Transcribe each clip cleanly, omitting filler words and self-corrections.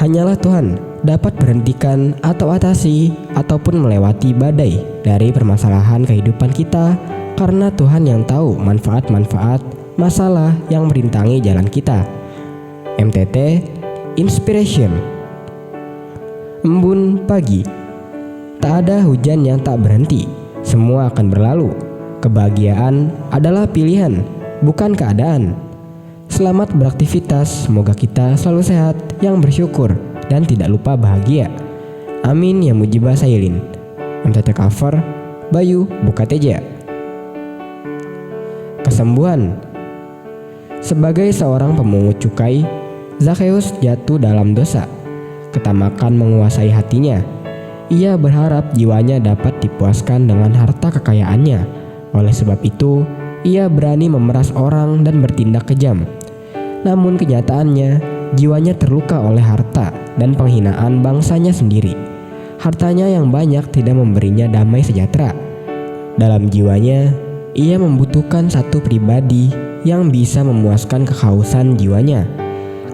Hanyalah Tuhan dapat berhentikan atau atasi ataupun melewati badai dari permasalahan kehidupan kita, karena Tuhan yang tahu manfaat-manfaat masalah yang merintangi jalan kita. MTT Inspiration. Embun pagi. Tak ada hujan yang tak berhenti, semua akan berlalu. Kebahagiaan adalah pilihan, bukan keadaan. Selamat beraktivitas, semoga kita selalu sehat, yang bersyukur, dan tidak lupa bahagia. Amin ya mujibah sailin. MTT cover Bayu Bukateja. Kesembuhan. Sebagai seorang pemungut cukai, Zakheus jatuh dalam dosa. Ketamakan menguasai hatinya. Ia berharap jiwanya dapat dipuaskan dengan harta kekayaannya. Oleh sebab itu, ia berani memeras orang dan bertindak kejam. Namun kenyataannya, jiwanya terluka oleh harta dan penghinaan bangsanya sendiri. Hartanya yang banyak tidak memberinya damai sejahtera. Dalam jiwanya, ia membutuhkan satu pribadi yang bisa memuaskan kehausan jiwanya.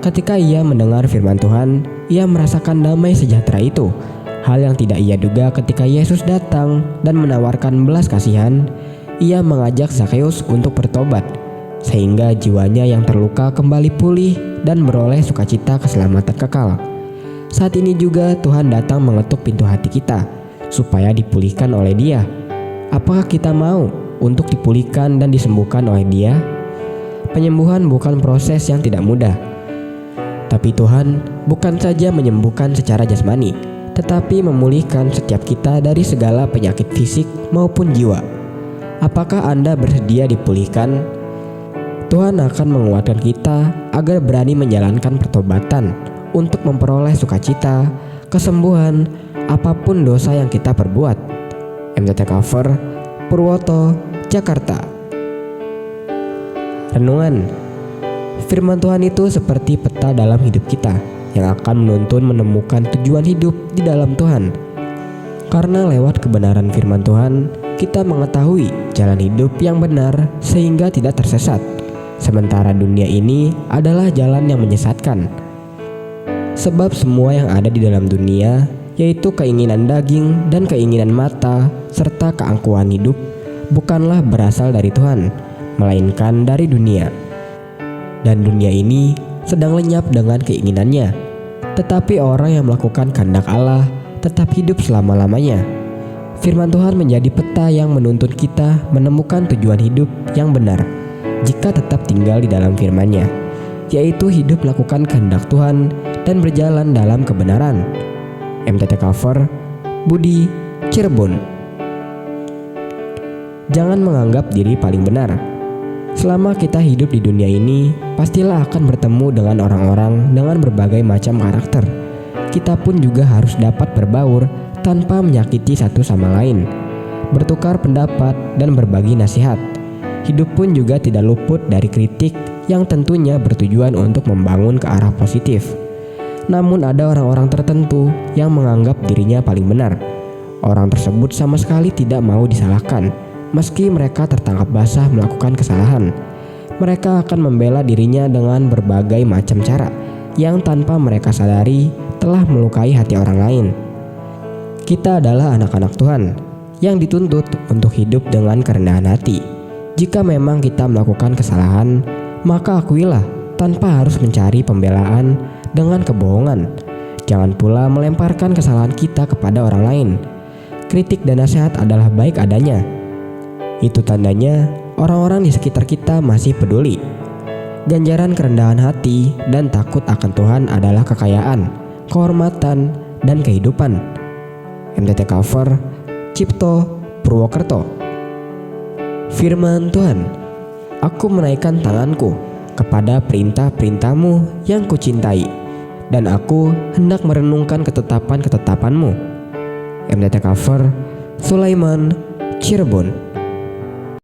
Ketika ia mendengar firman Tuhan, ia merasakan damai sejahtera itu. Hal yang tidak ia duga ketika Yesus datang dan menawarkan belas kasihan. Ia mengajak Zakheus untuk bertobat, sehingga jiwanya yang terluka kembali pulih dan beroleh sukacita keselamatan kekal. Saat ini juga Tuhan datang mengetuk pintu hati kita, supaya dipulihkan oleh Dia. Apakah kita mau untuk dipulihkan dan disembuhkan oleh Dia? Penyembuhan bukan proses yang tidak mudah. Tapi Tuhan bukan saja menyembuhkan secara jasmani, tetapi memulihkan setiap kita dari segala penyakit fisik maupun jiwa. Apakah Anda bersedia dipulihkan? Tuhan akan menguatkan kita agar berani menjalankan pertobatan untuk memperoleh sukacita, kesembuhan, apapun dosa yang kita perbuat. MTT cover Purwoto, Jakarta. Renungan. Firman Tuhan itu seperti peta dalam hidup kita yang akan menuntun menemukan tujuan hidup di dalam Tuhan. Karena lewat kebenaran firman Tuhan, kita mengetahui jalan hidup yang benar sehingga tidak tersesat. Sementara dunia ini adalah jalan yang menyesatkan. Sebab semua yang ada di dalam dunia, yaitu keinginan daging dan keinginan mata, serta keangkuhan hidup, bukanlah berasal dari Tuhan, melainkan dari dunia. Dan dunia ini sedang lenyap dengan keinginannya. Tetapi orang yang melakukan kehendak Allah tetap hidup selama-lamanya. Firman Tuhan menjadi peta yang menuntun kita menemukan tujuan hidup yang benar jika tetap tinggal di dalam firman-Nya, yaitu hidup melakukan kehendak Tuhan dan berjalan dalam kebenaran. MTT cover Budi, Cirebon. Jangan menganggap diri paling benar. Selama kita hidup di dunia ini, pastilah akan bertemu dengan orang-orang dengan berbagai macam karakter. Kita pun juga harus dapat berbaur tanpa menyakiti satu sama lain, bertukar pendapat dan berbagi nasihat. Hidup pun juga tidak luput dari kritik yang tentunya bertujuan untuk membangun ke arah positif. Namun ada orang-orang tertentu yang menganggap dirinya paling benar. Orang tersebut sama sekali tidak mau disalahkan. Meski mereka tertangkap basah melakukan kesalahan, mereka akan membela dirinya dengan berbagai macam cara yang tanpa mereka sadari telah melukai hati orang lain. Kita adalah anak-anak Tuhan yang dituntut untuk hidup dengan kerendahan hati. Jika memang kita melakukan kesalahan, maka akuilah tanpa harus mencari pembelaan dengan kebohongan. Jangan pula melemparkan kesalahan kita kepada orang lain. Kritik dan nasihat adalah baik adanya. Itu tandanya orang-orang di sekitar kita masih peduli. Ganjaran kerendahan hati dan takut akan Tuhan adalah kekayaan, kehormatan, dan kehidupan. MTT cover Cipto, Purwokerto. Firman Tuhan. Aku menaikkan tanganku kepada perintah-perintah-Mu yang kucintai, dan aku hendak merenungkan ketetapan-ketetapan-Mu. MTT cover Sulaiman, Cirebon.